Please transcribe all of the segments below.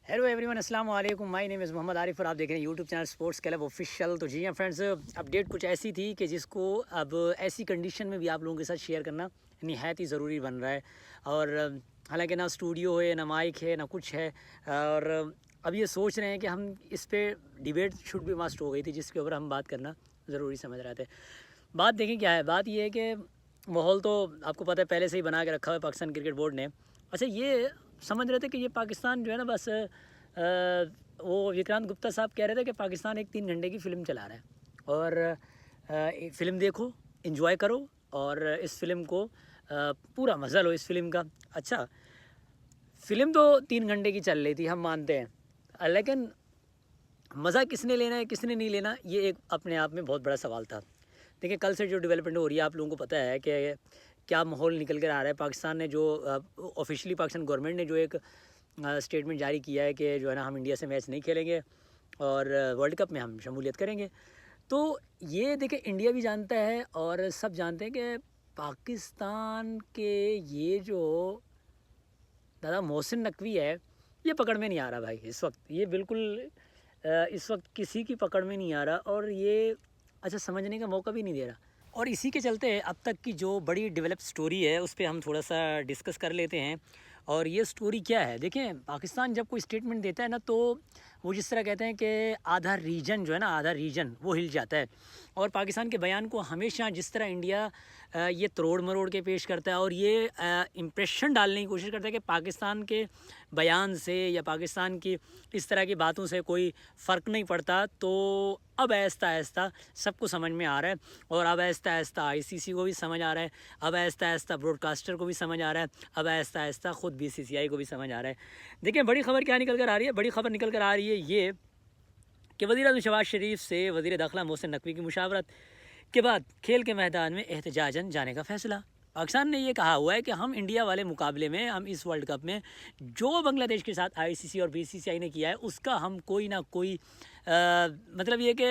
Hello everyone, अस्सलाम वालेकुम। My name is Mohammad Arif और आप देख रहे हैं YouTube channel sports club official. तो जी हाँ फ्रेंड्स, अपडेट कुछ ऐसी थी कि जिसको अब ऐसी कंडीशन में भी आप लोगों के साथ शेयर करना निहायत ही ज़रूरी बन रहा है। और हालांकि ना स्टूडियो है, ना माइक है, ना कुछ है। और अब ये सोच रहे हैं कि हम इस पर डिबेट शुड भी मस्ट हो गई थी, जिसके ऊपर हम बात करना ज़रूरी समझ रहे थे। बात देखें क्या है, बात ये है कि माहौल तो आपको पता है पहले से ही बना के रखा हुआ है पाकिस्तान क्रिकेट बोर्ड ने। अच्छा, ये समझ रहे थे कि ये पाकिस्तान जो है ना, बस वो विक्रांत गुप्ता साहब कह रहे थे कि पाकिस्तान एक 3 घंटे की फ़िल्म चला रहा है और फ़िल्म देखो, एंजॉय करो और इस फ़िल्म को पूरा मज़ा लो इस फ़िल्म का। अच्छा, फ़िल्म तो 3 घंटे की चल रही थी, हम मानते हैं, लेकिन मज़ा किसने लेना है किसने नहीं लेना, ये एक अपने आप में बहुत बड़ा सवाल था। देखिए, कल से जो डेवलपमेंट हो रही है आप लोगों को पता है कि क्या माहौल निकल कर आ रहा है। पाकिस्तान ने जो ऑफिशियली पाकिस्तान गवर्नमेंट ने जो एक स्टेटमेंट जारी किया है कि जो है ना, हम इंडिया से मैच नहीं खेलेंगे और वर्ल्ड कप में हम शमूलियत करेंगे। तो ये देखिए, इंडिया भी जानता है और सब जानते हैं कि पाकिस्तान के ये जो दादा मोहसिन नकवी है, ये पकड़ में नहीं आ रहा भाई इस वक्त। ये बिल्कुल इस वक्त किसी की पकड़ में नहीं आ रहा और ये अच्छा समझने का मौका भी नहीं दे रहा। और इसी के चलते अब तक की जो बड़ी डेवलप स्टोरी है उस पर हम थोड़ा सा डिस्कस कर लेते हैं। और ये स्टोरी क्या है, देखें, पाकिस्तान जब कोई स्टेटमेंट देता है ना, तो वो जिस तरह कहते हैं कि आधा रीजन जो है ना, आधा रीजन वो हिल जाता है। और पाकिस्तान के बयान को हमेशा जिस तरह इंडिया ये तरोड़ मरोड़ के पेश करता है और ये इम्प्रेशन डालने की कोशिश करता है कि पाकिस्तान के बयान से या पाकिस्तान की इस तरह की बातों से कोई फ़र्क नहीं पड़ता, तो अब आहिस्ता आहिस्ता सबको समझ में आ रहा है। और अब आहिस्ता आहिस्ता आईसीसी को भी समझ आ रहा है, अब आहिस्ता आहिस्ता ब्रॉडकास्टर को भी समझ आ रहा है, अब आहिस्ता आहिस्ता ख़ुद बीसीसीआई को भी समझ आ रहा है। देखिए, बड़ी खबर क्या निकल कर आ रही है, बड़ी खबर निकल कर आ रही है ये कि वज़ीर-ए-आज़म शहबाज शरीफ से वज़ीर दाखिला मोहसिन नकवी की मुशावरत के बाद खेल के मैदान में एहतजाजन जाने का फ़ैसला। पाकिस्तान ने ये कहा हुआ है कि हम इंडिया वाले मुकाबले में, हम इस वर्ल्ड कप में जो बांग्लादेश के साथ आईसीसी और बीसीसीआई ने किया है उसका हम कोई ना कोई मतलब ये कि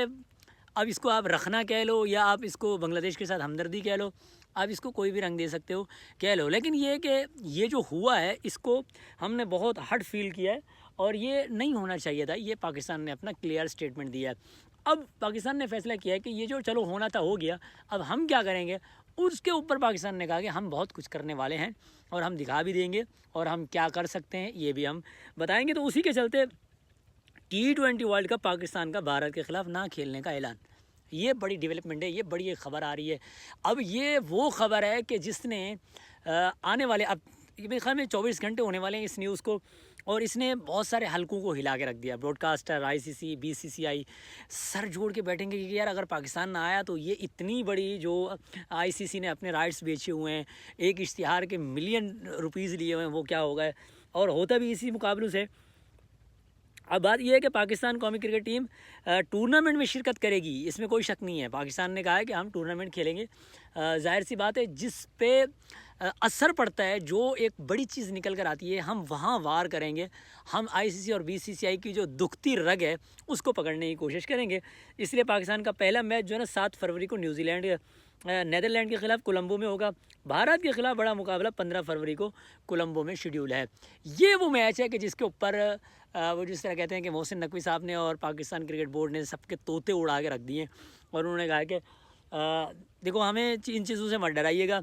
अब इसको आप रखना कह लो या आप इसको बांग्लादेश के साथ हमदर्दी कह लो, आप इसको कोई भी रंग दे सकते हो कह लो, लेकिन ये कि ये जो हुआ है इसको हमने बहुत हर्ट फील किया है और ये नहीं होना चाहिए था। ये पाकिस्तान ने अपना क्लियर स्टेटमेंट दिया है। अब पाकिस्तान ने फैसला किया है कि ये जो चलो होना था हो गया, अब हम क्या करेंगे। उसके ऊपर पाकिस्तान ने कहा कि हम बहुत कुछ करने वाले हैं और हम दिखा भी देंगे और हम क्या कर सकते हैं ये भी हम बताएंगे। तो उसी के चलते T20 वर्ल्ड कप पाकिस्तान का भारत के ख़िलाफ़ ना खेलने का ऐलान, ये बड़ी डेवलपमेंट है, ये बड़ी एक ख़बर आ रही है। अब ये वो ख़बर है कि जिसने आने वाले, अब मेरे ख्याल में 24 घंटे होने वाले हैं इस न्यूज़ को, और इसने बहुत सारे हलकों को हिला के रख दिया। ब्रॉडकास्टर, आईसीसी, बीसीसीआई सर जोड़ के बैठेंगे कि यार अगर पाकिस्तान ना आया तो ये इतनी बड़ी जो आईसीसी ने अपने राइट्स बेचे हुए हैं, एक इश्तिहार के मिलियन रुपीज़ लिए हुए हैं, वो क्या होगा। और होता भी इसी मुकाबलों से। अब बात यह है कि पाकिस्तान कौमी क्रिकेट टीम टूर्नामेंट में शिरकत करेगी, इसमें कोई शक नहीं है। पाकिस्तान ने कहा है कि हम टूर्नामेंट खेलेंगे। जाहिर सी बात है, जिस पे असर पड़ता है, जो एक बड़ी चीज़ निकल कर आती है, हम वहाँ वार करेंगे। हम आईसीसी और बीसीसीआई की जो दुखती रग है उसको पकड़ने की कोशिश करेंगे। इसलिए पाकिस्तान का पहला मैच जो है ना 7 फरवरी को नीदरलैंड के ख़िलाफ़ कोलंबो में होगा। भारत के ख़िलाफ़ बड़ा मुकाबला 15 फरवरी को कोलंबो में शेड्यूल है। ये वो मैच है कि जिसके ऊपर वो जिस तरह कहते हैं कि मोहसिन नकवी साहब ने और पाकिस्तान क्रिकेट बोर्ड ने सबके तोते उड़ा के रख दिए और उन्होंने कहा कि देखो, हमें इन चीज़ों से मत डराइएगा,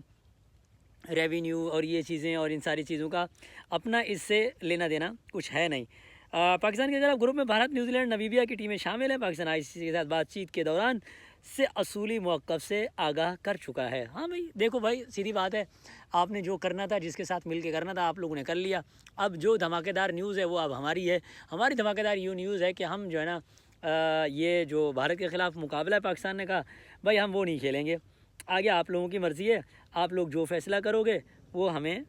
रेवेन्यू और ये चीज़ें और इन सारी चीज़ों का अपना इससे लेना देना कुछ है नहीं। पाकिस्तान के खिलाफ ग्रुप में भारत, न्यूजीलैंड, नमीबिया की टीमें शामिल हैं। पाकिस्तान आईसीसी के साथ बातचीत के दौरान से असूली मौक़िफ़ से आगाह कर चुका है। हाँ भाई, देखो भाई, सीधी बात है, आपने जो करना था, जिसके साथ मिल के करना था, आप लोगों ने कर लिया। अब जो धमाकेदार न्यूज़ है वो अब हमारी है। हमारी धमाकेदार न्यूज़ है कि हम जो है ना ये जो भारत के ख़िलाफ़ मुकाबला है, पाकिस्तान ने कहा भाई हम वो नहीं खेलेंगे। आगे आप लोगों की मर्ज़ी है, आप लोग जो फ़ैसला करोगे वो हमें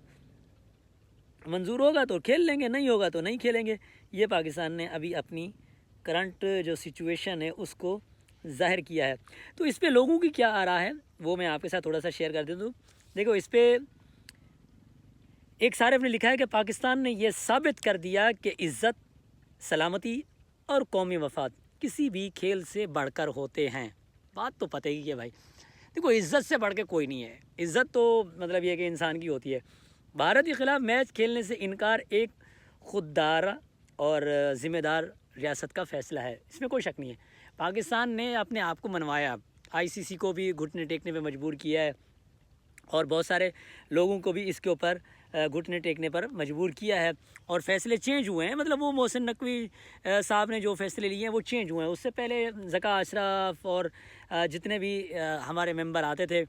मंजूर होगा तो खेल लेंगे, नहीं होगा तो नहीं खेलेंगे। ये पाकिस्तान ने अभी अपनी करंट जो सिचुएशन है उसको ज़ाहिर किया है। तो इस पे लोगों की क्या आ रहा है वो मैं आपके साथ थोड़ा सा शेयर कर देता हूँ। देखो, इस पे एक सारिफ ने लिखा है कि पाकिस्तान ने यह साबित कर दिया कि इज़्ज़त, सलामती और कौमी मफाद किसी भी खेल से बढ़कर होते हैं। बात तो पता ही है भाई। देखो, इज़्ज़त से बढ़ के कोई नहीं है। इज़्ज़त तो मतलब ये कि इंसान की होती है। भारत के ख़िलाफ़ मैच खेलने से इनकार एक खुददारा اور ذمہ دار ریاست کا فیصلہ ہے، اس میں کوئی شک نہیں ہے۔ پاکستان نے اپنے آپ کو منوایا، آئی سی سی کو بھی گھٹنے ٹیکنے پہ مجبور کیا ہے، اور بہت سارے لوگوں کو بھی اس کے اوپر گھٹنے ٹیکنے پر مجبور کیا ہے، اور فیصلے چینج ہوئے ہیں۔ مطلب وہ محسن نقوی صاحب نے جو فیصلے لیے ہیں وہ چینج ہوئے ہیں۔ اس سے پہلے ذکا اشرف اور جتنے بھی ہمارے ممبر آتے تھے،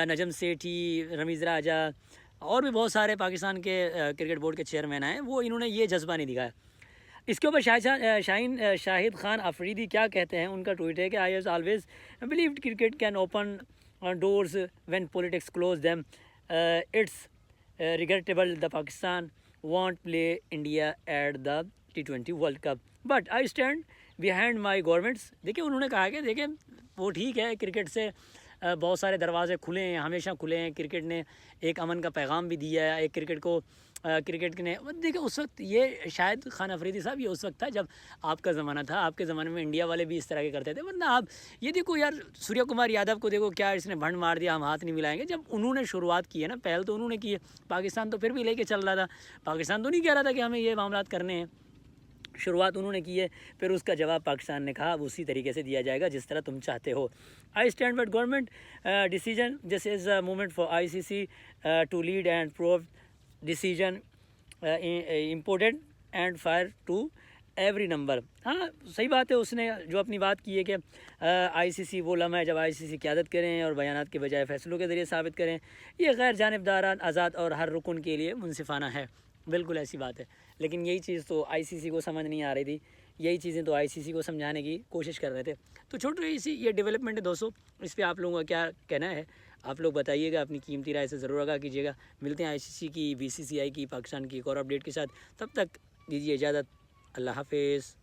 نجم سیٹھی، رمیز راجہ اور بھی بہت سارے پاکستان کے کرکٹ بورڈ کے چیئرمین ہیں، وہ انہوں نے یہ جذبہ نہیں دکھایا۔ اس کے اوپر شاہد خان آفریدی کیا کہتے ہیں، ان کا ٹویٹ ہے کہ I has always believed cricket can open doors when politics close them. It's regrettable the Pakistan won't play India at the T20 World Cup. But I stand behind my governments. دیکھیں انہوں نے کہا کہ دیکھیں وہ ٹھیک ہے، کرکٹ سے بہت سارے دروازے کھلے ہیں، ہمیشہ کھلے ہیں، کرکٹ نے ایک امن کا پیغام بھی دیا ہے، ایک کرکٹ نے دیکھیں اس وقت یہ شاہد خان افریدی صاحب یہ اس وقت تھا جب آپ کا زمانہ تھا، آپ کے زمانے میں انڈیا والے بھی اس طرح کے کرتے تھے، ورنہ آپ یہ دیکھو یار سوریہ کمار یادو کو دیکھو کیا اس نے بھنڈ مار دیا، ہم ہاتھ نہیں ملائیں گے۔ جب انہوں نے شروعات کی ہے نا، پہل تو انہوں نے کی ہے، پاکستان تو پھر بھی لے کے چل رہا تھا، پاکستان تو نہیں کہہ رہا تھا کہ ہمیں یہ معاملات کرنے ہیں، شروعات انہوں نے کی ہے، پھر اس کا جواب پاکستان نے کہا اب اسی طریقے سے دیا جائے گا جس طرح تم چاہتے ہو۔ I stand but government decision, this is a moment for I C C to lead and prove decision important and fire to every number. ہاں صحیح بات ہے، اس نے جو اپنی بات کی ہے کہ آئی سی سی وہ لمحہ ہے جب آئی سی سی قیادت کریں اور بیانات کے بجائے فیصلوں کے ذریعے ثابت کریں، یہ غیر جانبداران، آزاد اور ہر رکن کے لیے منصفانہ ہے۔ بالکل ایسی بات ہے، لیکن یہی چیز تو آئی سی سی کو سمجھ نہیں آ رہی تھی، یہی چیزیں تو آئی سی سی کو سمجھانے کی کوشش کر رہے تھے۔ تو چھوٹی سی یہ ڈیولپمنٹ ہے دوستوں، اس پہ آپ لوگوں کا کیا کہنا ہے؟ آپ لوگ بتائیے گا، اپنی قیمتی رائے سے ضرور آگاہ کیجیے گا۔ ملتے ہیں آئی سی سی کی، بی سی سی آئی کی، پاکستان کی ایک اور اپڈیٹ کے ساتھ، تب تک دیجیے اجازت، اللہ حافظ۔